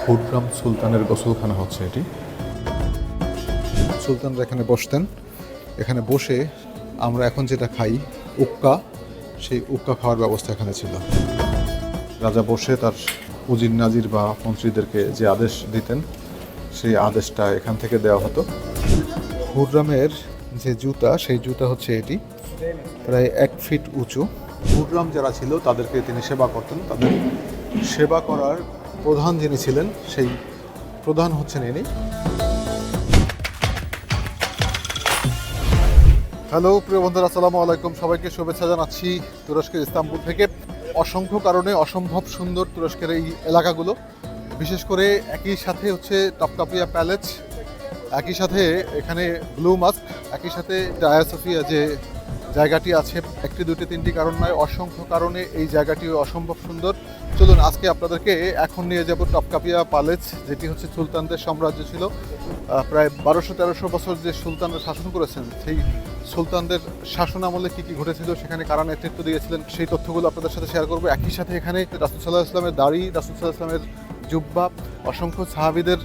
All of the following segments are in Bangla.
খুররাম সুলতানের গোসলখানা হচ্ছে এটি। সুলতানরা এখানে বসতেন, এখানে বসে আমরা এখন যেটা খাই উক্কা, সেই উক্কা খাওয়ার ব্যবস্থা এখানে ছিল। রাজা বসে তার উজির নাজির বা মন্ত্রীদেরকে যে আদেশ দিতেন সেই আদেশটা এখান থেকে দেওয়া হতো। খুররামের যে জুতা, সেই জুতা হচ্ছে এটি, প্রায় 1 ফিট উঁচু। খুররাম যারা ছিল তাদেরকে তিনি সেবা করতেন, তাদের সেবা করার প্রধান যিনি ছিলেন সেই প্রধান হচ্ছেন ইনি। হ্যালো প্রিয় বন্ধুরা, আসসালামু আলাইকুম। সবাইকে শুভেচ্ছা জানাচ্ছি তুরস্কের ইস্তাম্বুল থেকে। অসংখ্য কারণে অসম্ভব সুন্দর তুরস্কের এই এলাকাগুলো, বিশেষ করে একই সাথে হচ্ছে টপকাপিয়া প্যালেস, একই সাথে এখানে ব্লু মাস্ক, একই সাথে হায়া সোফিয়া যে জায়গাটি আছে। একটি দুটি তিনটি কারণ নয়, অসংখ্য কারণে এই জায়গাটি অসম্ভব সুন্দর। চলুন আজকে আপনাদেরকে এখন নিয়ে যাব টপকাপিয়া প্যালেস, যেটি হচ্ছে সুলতানদের সাম্রাজ্য ছিল। প্রায় 1200-1300 বছর যে সুলতানরা শাসন করেছেন, সেই সুলতানদের শাসন আমলে কী কী ঘটেছিল, সেখানে কারা নেতৃত্ব দিয়েছিলেন, সেই তথ্যগুলো আপনাদের সাথে শেয়ার করবো। একই সাথে এখানে রাসূল সাল্লাল্লাহু আলাইহি ওয়াসাল্লামের দাড়ি, রাসূল সাল্লাল্লাহু আলাইহি ওয়াসাল্লামের জুব্বা, অসংখ্য সাহাবীদের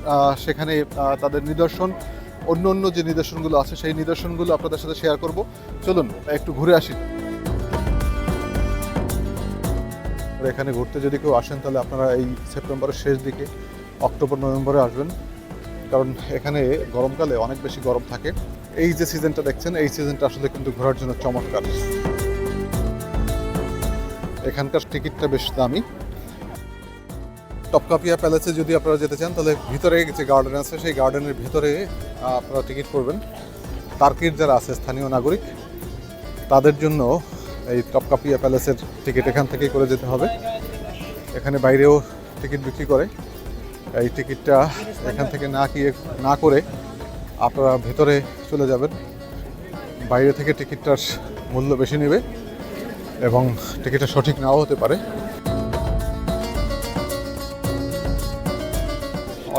সেখানে তাদের নিদর্শন, অন্য অন্য যে নিদর্শনগুলো আছে সেই নিদর্শনগুলো আপনাদের সাথে শেয়ার করব। চলুন একটু ঘুরে আসি। এখানে ঘুরতে যদি কেউ আসেন তাহলে আপনারা এই সেপ্টেম্বরের শেষ দিকে, অক্টোবর নভেম্বরে আসবেন, কারণ এখানে গরমকালে অনেক বেশি গরম থাকে। এই যে সিজনটা দেখছেন, এই সিজনটা আসলে কিন্তু ঘোরার জন্য চমৎকার। এখানকার টিকিটটা বেশ দামি। টপকাপিয়া প্যালেসে যদি আপনারা যেতে চান তাহলে ভিতরে যে গার্ডেন আছে সেই গার্ডেনের ভিতরে আপনারা টিকিট করবেন। টার্কির যারা আছে স্থানীয় নাগরিক, তাদের জন্য এই টপকাপিয়া প্যালেসের টিকিট এখান থেকেই করে যেতে হবে। এখানে বাইরেও টিকিট বিক্রি করে, এই টিকিটটা এখান থেকে না করে আপনারা ভেতরে চলে যাবেন। বাইরে থেকে টিকিটটার মূল্য বেশি নেবে এবং টিকিটটা সঠিক নাও হতে পারে।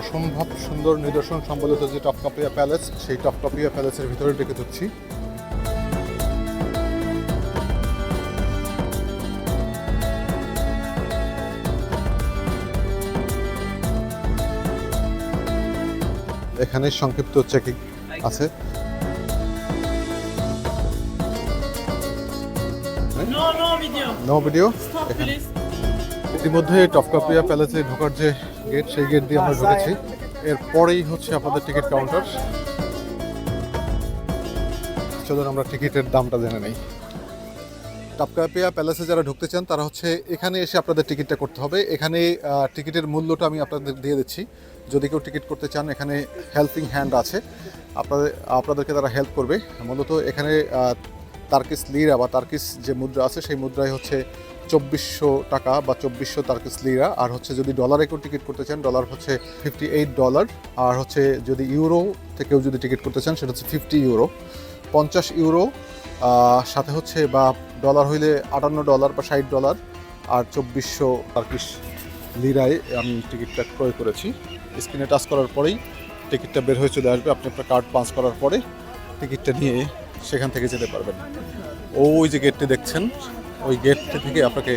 অসম্ভব সুন্দর নিদর্শন সম্বলিত যে টপকাপিয়া প্যালেস, সেই টপকাপিয়া প্যালেসের ভিতরে ঢুকে যাচ্ছি। এখানে সংক্ষিপ্ত চেকিং আছে। No video. ইতিমধ্যে টপকাপিয়া প্যালেসে ঢোকার যে গেট, সেই গেট দিয়ে আমরা ঢুকেছি। এরপরেই হচ্ছে আপনাদের টিকিট কাউন্টার। চলুন আমরা টিকিটের দামটা জেনে নেই। টপকাপিয়া প্যালেসে যারা ঢুকতে চান তারা হচ্ছে এখানে এসে আপনাদের টিকিটটা করতে হবে। এখানে টিকিটের মূল্যটা আমি আপনাদের দিয়ে দিচ্ছি। যদি কেউ টিকিট করতে চান, এখানে হেল্পিং হ্যান্ড আছে, আপনাদেরকে তারা হেল্প করবে। মূলত এখানে তার্কিশ লিরা বা তার্কিশ যে মুদ্রা আছে, সেই মুদ্রায় হচ্ছে 2400 টাকা বা 2400 তার্কিশ লিরা। আর হচ্ছে যদি ডলারে কেউ টিকিট করতে চান, ডলার হচ্ছে $58। আর হচ্ছে যদি ইউরো থেকেও যদি টিকিট করতে চান, সেটা হচ্ছে 50 ইউরো, 50 ইউরো। সাথে হচ্ছে বা ডলার হইলে $58 বা $60। আর 2400 তার্কিশ লিরায় আমি টিকিটটা ক্রয় করেছি। স্ক্রিনে টাচ করার পরেই টিকিটটা বের হয়ে চলে আসবে। আপনি আপনার কার্ড পাঞ্চ করার পরে টিকিটটা নিয়ে সেখান থেকে যেতে পারবেন। ওই যে গেটটি দেখছেন, ওই গেটটি থেকে আপনাকে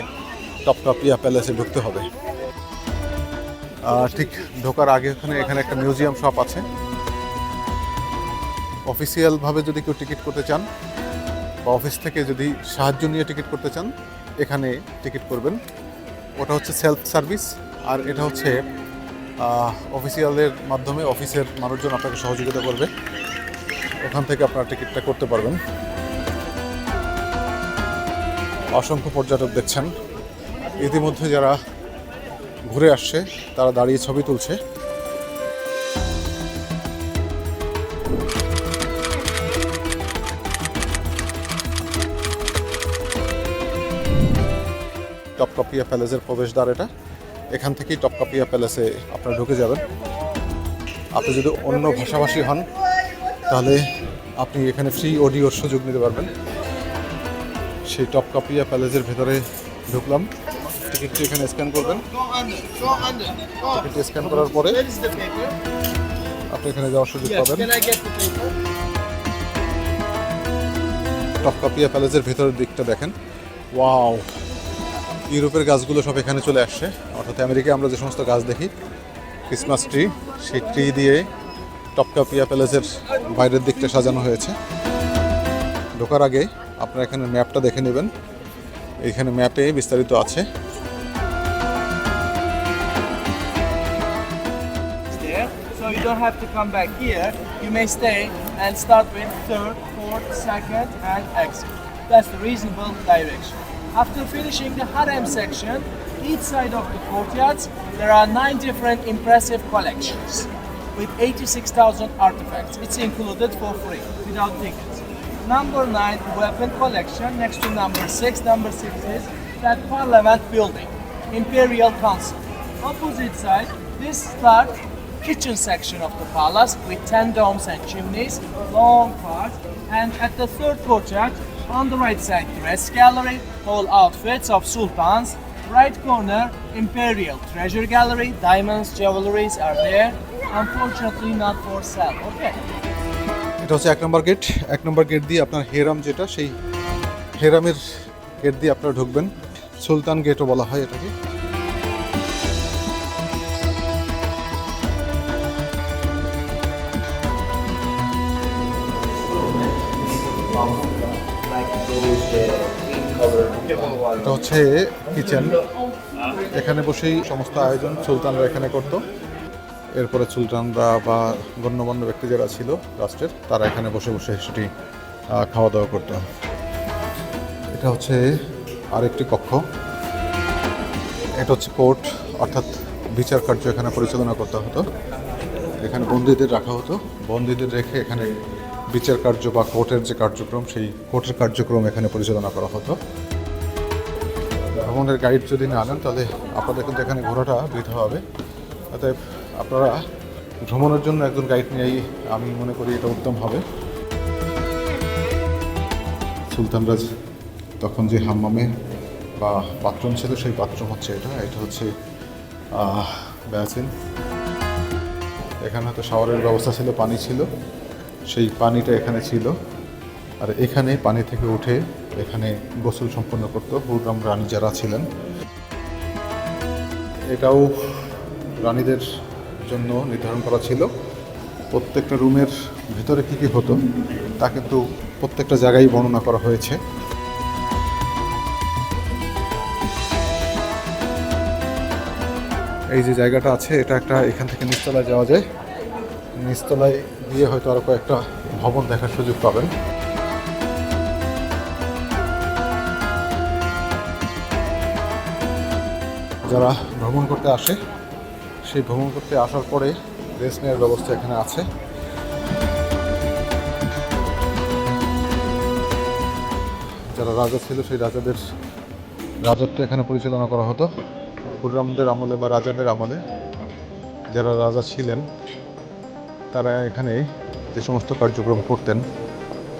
টপকাপিয়া প্যালেসে ঢুকতে হবে। ঠিক ঢোকার আগে এখানে একটা মিউজিয়াম শপ আছে। অফিসিয়ালভাবে যদি কেউ টিকিট করতে চান বা অফিস থেকে যদি সাহায্য নিয়ে টিকিট করতে চান, এখানে টিকিট করবেন। ওটা হচ্ছে সেলফ সার্ভিস, আর এটা হচ্ছে অফিসিয়ালের মাধ্যমে অফিসের মানুষজন আপনাকে সহযোগিতা করবে। ওখান থেকে আপনারা টিকিটটা করতে পারবেন। অসংখ্য পর্যটক দেখছেন। ইতিমধ্যে যারা ঘুরে আসছে তারা দাঁড়িয়ে ছবি তুলছে। টপকাপিয়া প্যালেসের প্রবেশদ্বার এটা। এখান থেকেই টপকাপিয়া প্যালেসে আপনারা ঢুকে যাবেন। আপনি যদি অন্য ভাষাভাষী হন তাহলে আপনি এখানে ফ্রি অডিওর সুযোগ নিতে পারবেন। সেই টপকাপিয়া প্যালেসের ভেতরে ঢুকলাম। টিকিটটি এখানে স্ক্যান করবেন। টিকিটটি স্ক্যান করার পরে আপনি এখানে যাওয়ার সুযোগ পাবেন। টপকাপিয়া প্যালেসের ভেতরের দিকটা দেখেন, ওয়াও! ইউরোপের গাছগুলো সব এখানে চলে আসছে। অর্থাৎ আমেরিকায় আমরা যে সমস্ত গাছ দেখি ক্রিসমাস ট্রি, সেই ট্রি দিয়ে টপকাপিয়া প্যালেসের বাইরের দিকটা সাজানো হয়েছে। ঢোকার আগে আপনারা এখানে ম্যাপটা দেখে নেবেন, এখানে ম্যাপে বিস্তারিত আছে। So you don't have to come back here. You may stay and start with third, fourth, second, and exit. That's the reasonable direction. After finishing the harem section, each side of the courtyards, there are 9 different impressive collections with 86,000 artifacts. It's included for free, without tickets. Number 9, weapon collection. Next to number 6. Number 6 is that Parliament building, Imperial Council. Opposite side, this starts kitchen section of the palace with 10 domes and chimneys, long parts, and at the third courtyard, on the right side, dress gallery, all outfits of sultans. Right corner, imperial treasure gallery, diamonds, jewelries are there. Unfortunately, not for sale. Okay. এটা হচ্ছে 1 নম্বর গেট। 1 নম্বর গেট দিয়ে আপনার হেরাম, যেটা সেই হেরামের গেট দিয়ে আপনারা ঢুকবেন। সুলতান গেটও বলা হয় এটাকে। এটা হচ্ছে কিচেন, এখানে বসেই সমস্ত আয়োজন সুলতানরা এখানে করতো। এরপরে সুলতানরা বা গণ্যমান্য ব্যক্তি যারা ছিল রাষ্ট্রের, তারা এখানে বসে বসে সেটি খাওয়া দাওয়া করতো। এটা হচ্ছে আরেকটি কক্ষ। এটা হচ্ছে কোর্ট, অর্থাৎ বিচার কার্য এখানে পরিচালনা করতে হতো। এখানে বন্দীদের রাখা হতো, বন্দীদের রেখে এখানে বিচার কার্য বা কোর্টের যে কার্যক্রম, সেই কোর্টের কার্যক্রম এখানে পরিচালনা করা হতো। ভ্রমণের গাইড যদি না আনেন তাহলে আপনাদের কিন্তু এখানে ঘোরাটা বৃথা হবে। অতএব আপনারা ভ্রমণের জন্য একজন গাইড নিয়েই আমি মনে করি এটা উত্তম হবে। সুলতানরাজ তখন যে হাম্মামে বা বাথরুম ছিল, সেই বাথরুম হচ্ছে এটা। এটা হচ্ছে ব্যাসিন। এখানে হয়তো শাওয়ারের ব্যবস্থা ছিল, পানি ছিল, সেই পানিটা এখানে ছিল। আর এখানে পানি থেকে উঠে এখানে গোসল সম্পন্ন করতো হুররাম রানী যারা ছিলেন। এটাও রানীদের জন্য নির্ধারণ করা ছিল। প্রত্যেকটা রুমের ভিতরে কী কী হতো তা কিন্তু প্রত্যেকটা জায়গায় বর্ণনা করা হয়েছে। এই যে জায়গাটা আছে, এটা একটা, এখান থেকে নিচতলায় যাওয়া যায়। নিচতলায় গিয়ে হয়তো আরও কয়েকটা ভবন দেখার সুযোগ পাবেন। যারা ভ্রমণ করতে আসে, সেই ভ্রমণ করতে আসার পরে রেস্ট নেওয়ার ব্যবস্থা এখানে আছে। যারা রাজা ছিল, সেই রাজাদের রাজত্ব এখানে পরিচালনা করা হতো। হুররামদের আমলে বা রাজাদের আমলে যারা রাজা ছিলেন, তারা এখানে যে সমস্ত কার্যক্রম করতেন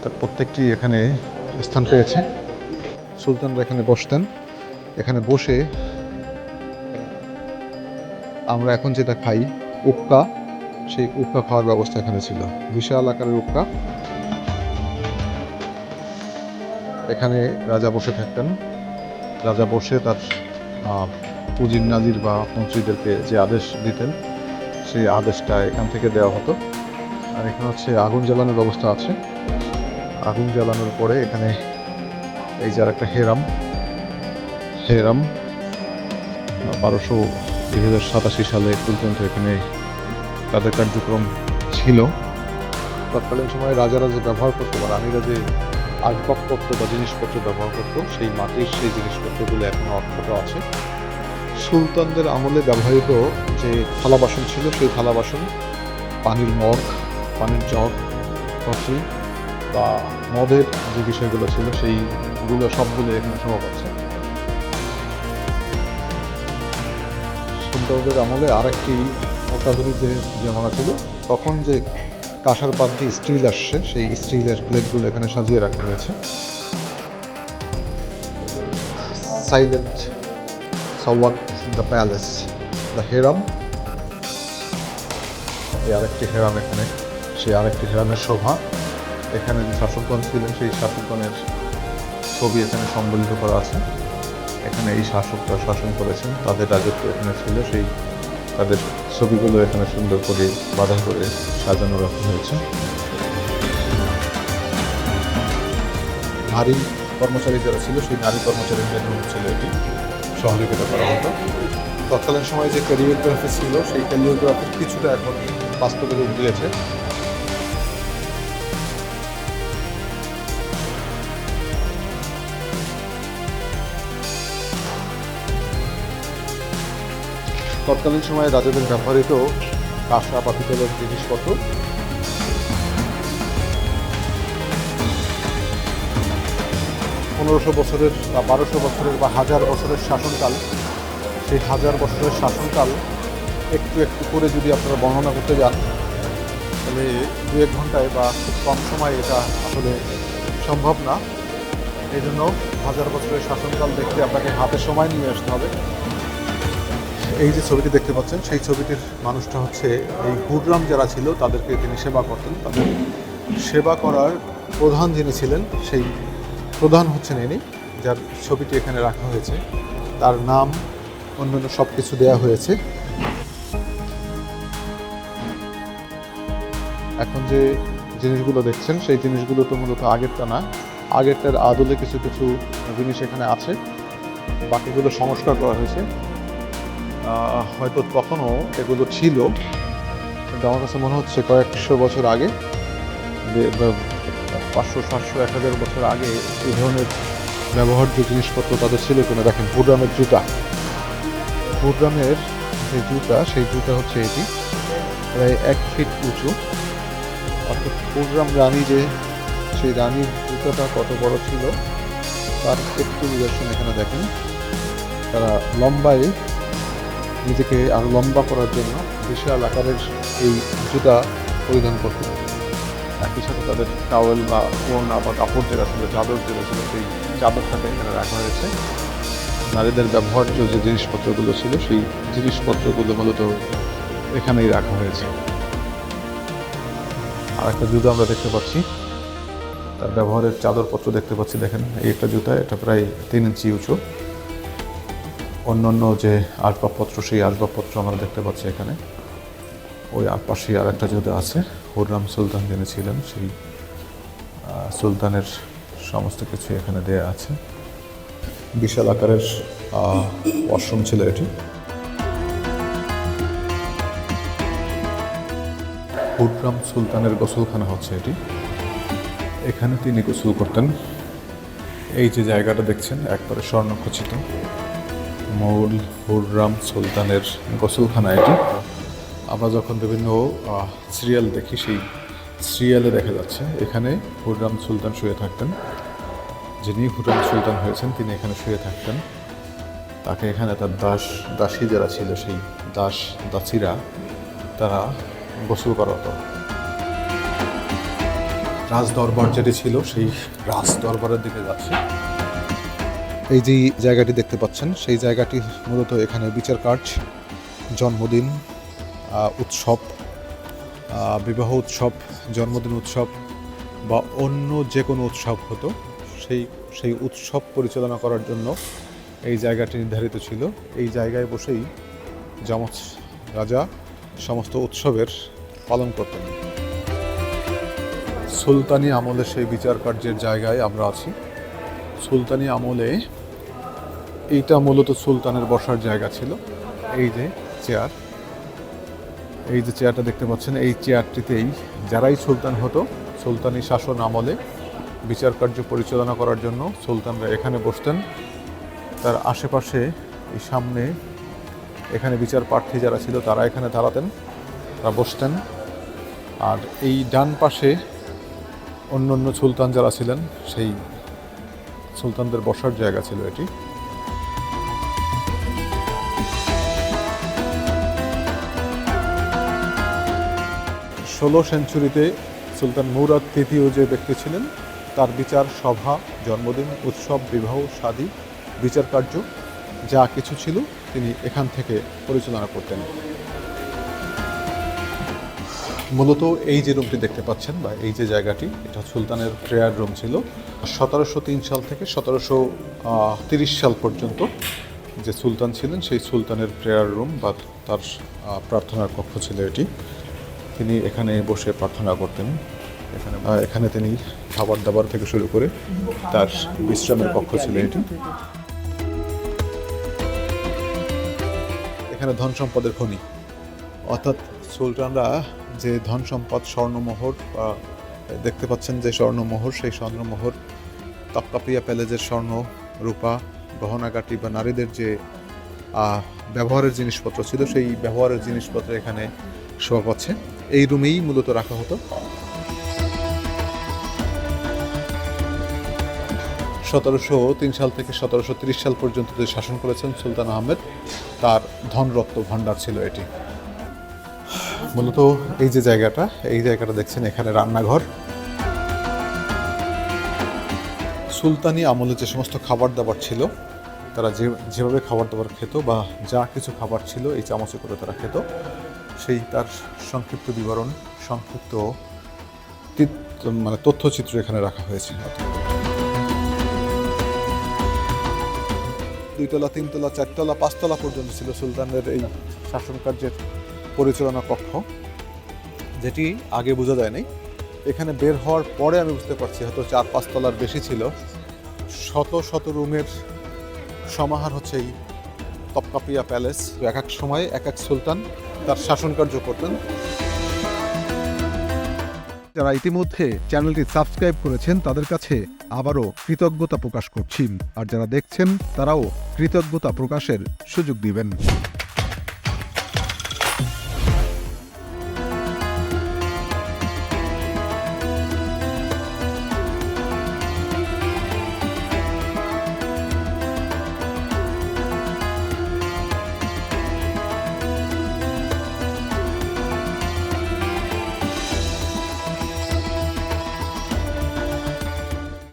তার প্রত্যেকটি এখানে স্থান পেয়েছে। সুলতানরা এখানে বসতেন। এখানে বসে আমরা এখন যেটা খাই উক্কা, সেই উক্কা খাওয়ার ব্যবস্থা এখানে ছিল। বিশাল আকারের উক্কা। এখানে রাজা বসে থাকতেন। রাজা বসে তার উজির নাজির বা মন্ত্রীদেরকে যে আদেশ দিতেন, সেই আদেশটা এখান থেকে দেওয়া হতো। আর এখানে হচ্ছে আগুন জ্বালানোর ব্যবস্থা আছে। আগুন জ্বালানোর পরে এখানে এই যে একটা হেরাম 2087 সালে পর্যন্ত এখানে তাদের কার্যক্রম ছিল। তৎকালীন সময়ে রাজারা যে ব্যবহার করতো বা রানীরা যে আসবাবপত্র বা জিনিসপত্র ব্যবহার করতো, সেই মাটির সেই জিনিসপত্রগুলো এখনো অক্ষত আছে। সুলতানদের আমলে ব্যবহৃত যে থালা বাসন ছিল, সেই থালা বাসন, পানির মগ, পানির জগ, কফি বা মদের যে বিষয়গুলো ছিল, সেইগুলো সবগুলো এখানে সম্ভব আছে। সুলতানদের আমলে আরেকটি অত্যাধুনিক যে জামানা ছিল, তখন যে কাঁসার পাত দিয়ে স্টিল আসছে, সেই স্টিলের প্লেটগুলো এখানে সাজিয়ে রাখা হয়েছে। সাইলেন্ট সাওয়াক দ্য প্যালেস, দ্য হেরাম। এই আরেকটি হেরাম এখানে, সেই আরেকটি হেরামের শোভা। এখানে যে শাসকগণ ছিলেন, সেই শাসকগণের ছবি এখানে সম্বলিত করা আছে। এখানে এই শাসকরা শাসন করেছেন, তাদের রাজত্ব এখানে ছিল, সেই তাদের ছবিগুলো এখানে সুন্দর করে বাঁধা করে সাজানো রাখা হয়েছে। নারী কর্মচারী যারা ছিল সেই নারী কর্মচারীদের রুম ছিল এটি, সহযোগিতা করা হতো। তৎকালীন সময়ে যে ক্যারিওগ্রাফি ছিল সেই ক্যারিওগ্রাফির কিছুটা এখন বাস্তবে রূপ দিয়েছে। তৎকালীন সময়ে রাজাদের ব্যবহৃত কাঁসা বা পিতলের জিনিসপত্র। পনেরোশো বছরের বা 1200 বছরের বা 1000 বছরের শাসনকাল, সেই 1000 বছরের শাসনকাল একটু একটু করে যদি আপনারা বর্ণনা করতে যান তাহলে 2-1 ঘন্টায় বা খুব কম সময়ে এটা আসলে সম্ভব না। এই জন্য 1000 বছরের শাসনকাল দেখতে আপনাকে হাতে সময় নিয়ে আসতে হবে। এই যে ছবিটি দেখতে পাচ্ছেন সেই ছবিটির মানুষটা হচ্ছে এই হুররাম যারা ছিল তাদেরকে তিনি সেবা করতেন। তাদের সেবা করার প্রধান যিনি ছিলেন সেই প্রধান হচ্ছেন ইনি, যার ছবিটি এখানে রাখা হয়েছে। তার নাম অন্যান্য সব কিছু দেওয়া হয়েছে। এখন যে জিনিসগুলো দেখছেন সেই জিনিসগুলো তো মূলত আগেরটা না, আগেরটার আদলে কিছু কিছু জিনিস এখানে আছে, বাকিগুলো সংস্কার করা হয়েছে। হয়তো তখনও এগুলো ছিল, কিন্তু আমার কাছে মনে হচ্ছে কয়েকশো বছর আগে, 500, 700, 1000 বছর আগে এই ধরনের ব্যবহার্য জিনিসপত্র তাদের ছিল কিনা। দেখেন হুররামের জুতা, হুররামের যে জুতা সেই জুতা হচ্ছে এটি, প্রায় 1 ফিট উঁচু। অর্থাৎ হুররাম রানী যে সেই রানীর জুতাটা কত বড় ছিল তার একটু নিদর্শন এখানে দেখেন। তারা লম্বায় নিজেকে আরও লম্বা করার জন্য বিশাল আকারের এই জুতা পরিধান করতেন। একই সাথে তাদের টাওয়েল বা ওড়না বা কাপড় যেটা ছিল, চাদর যেটা ছিল, সেই চাদরটাকে এখানে রাখা হয়েছে। নারীদের ব্যবহার্য যে জিনিসপত্রগুলো ছিল সেই জিনিসপত্রগুলো মূলত এখানেই রাখা হয়েছে। আর একটা জুতা আমরা দেখতে পাচ্ছি, তার ব্যবহারের চাদরপত্র দেখতে পাচ্ছি। দেখেন এই একটা জুতা, এটা প্রায় 3 ইঞ্চি উঁচু। অন্যান্য যে আসবাবপত্র সেই আসবাবপত্র আমরা দেখতে পাচ্ছি এখানে। ওই পাশে আর একটা জুতা আছে, হুররাম সুলতান যিনি ছিলেন সেই সুলতানের সমস্ত কিছু এখানে দেয়া আছে। বিশাল আকারের ওয়াশরুম ছিল এটি। হুররাম সুলতানের গোসলখানা হচ্ছে এটি, এখানে তিনি গোসল করতেন। এই যে জায়গাটা দেখছেন একবারে স্বর্ণখচিত, মূল হুররাম সুলতানের গোসলখানা এটি। আমরা যখন বিভিন্ন সিরিয়াল দেখি সেই সিরিয়ালে দেখা যাচ্ছে এখানে হুররাম সুলতান শুয়ে থাকতেন। যিনি হুররাম সুলতান হয়েছেন তিনি এখানে শুয়ে থাকতেন। তাকে এখানে তার দাসী যারা ছিল সেই দাসীরা তারা গোসল করাতো। রাজ দরবার যেটি ছিল সেই রাজ দরবারের দিকে যাচ্ছে। এই যে জায়গাটি দেখতে পাচ্ছেন সেই জায়গাটি মূলত এখানে বিচার কার্য, জন্মদিন উৎসব, বিবাহ উৎসব, জন্মদিন উৎসব বা অন্য যে কোনো উৎসব হতো সেই উৎসব পরিচালনা করার জন্য এই জায়গাটি নির্ধারিত ছিল। এই জায়গায় বসেই যমজ রাজা সমস্ত উৎসবের পালন করতেন। সুলতানি আমলে সেই বিচার কার্যের জায়গায় আমরা আছি। সুলতানি আমলে এইটা মূলত সুলতানের বসার জায়গা ছিল। এই যে চেয়ার, এই যে চেয়ারটা দেখতে পাচ্ছেন, এই চেয়ারটিতেই যারাই সুলতান হতো সুলতানি শাসন আমলে বিচার কার্য পরিচালনা করার জন্য সুলতানরা এখানে বসতেন। তার আশেপাশে এই সামনে এখানে বিচার প্রার্থী যারা ছিল তারা এখানে দাঁড়াতেন, তারা বসতেন। আর এই ডান পাশে অন্য সুলতান যারা ছিলেন সেই সুলতানদের বসার জায়গা ছিল এটি। 16 সেঞ্চুরিতে সুলতান মুরাদ তৃতীয় যে ব্যক্তি ছিলেন তার বিচার সভা, জন্মদিন উৎসব, বিবাহ, শাদী, বিচার কার্য যা কিছু ছিল তিনি এখান থেকে পরিচালনা করতেন। মূলত এই যে রুমটি দেখতে পাচ্ছেন বা এই যে জায়গাটি, এটা সুলতানের প্রেয়ার রুম ছিল। 1703 সাল থেকে 1730 সাল পর্যন্ত যে সুলতান ছিলেন সেই সুলতানের প্রেয়ার রুম বা তার প্রার্থনার কক্ষ ছিল এটি। তিনি এখানে বসে প্রার্থনা করতেন। এখানে তিনি খাবার দাবার থেকে শুরু করে তার বিশ্রামের কক্ষ ছিল এটি। এখানে ধন সম্পদের খনি, অর্থাৎ সুলতানরা যে ধন সম্পদ স্বর্ণমোহর দেখতে পাচ্ছেন যে স্বর্ণমোহর, সেই স্বর্ণমোহর তপকাপিয়া প্যালেজের স্বর্ণ, রূপা, গহনাগাটি বা নারীদের যে ব্যবহারের জিনিসপত্র ছিল সেই ব্যবহারের জিনিসপত্র এখানে শোভা পাচ্ছে। এই রুমেই মূলত রাখা হতো। 1703 সাল থেকে 1730 সাল পর্যন্ত যে শাসন করেছেন সুলতান আহমেদ, তার ধনরত্ন ভাণ্ডার ছিল এটি। মূলত এই যে জায়গাটা, এই জায়গাটা দেখছেন, এখানে রান্নাঘর। সুলতানি আমলে যে সমস্ত খাবার দাবার ছিল, তারা যেভাবে খাবার দাবার খেত বা যা কিছু খাবার ছিল এই চামচে করে তারা খেত, সেই তার সংক্ষিপ্ত বিবরণ, সংক্ষিপ্ত মানে তথ্যচিত্র এখানে রাখা হয়েছে। 2 তলা, 3 তলা, 4 তলা, 5 তলা পর্যন্ত ছিল সুলতানের এই শাসন কার্যের পরিচালনা কক্ষ, যেটি আগে বোঝা যায়নি। এখানে বের হওয়ার পরে আমি বুঝতে পারছি হয়তো 4-5 তলার বেশি ছিল। শত শত রুমের সমাহার হচ্ছে এই তপকাপিয়া প্যালেস। এক এক সময় এক এক সুলতান তার শাসন কার্য করতেন। যারা ইতিমধ্যে চ্যানেলটি সাবস্ক্রাইব করেছেন তাদের কাছে আবারও কৃতজ্ঞতা প্রকাশ করছি, আর যারা দেখছেন তারাও কৃতজ্ঞতা প্রকাশের সুযোগ দিবেন।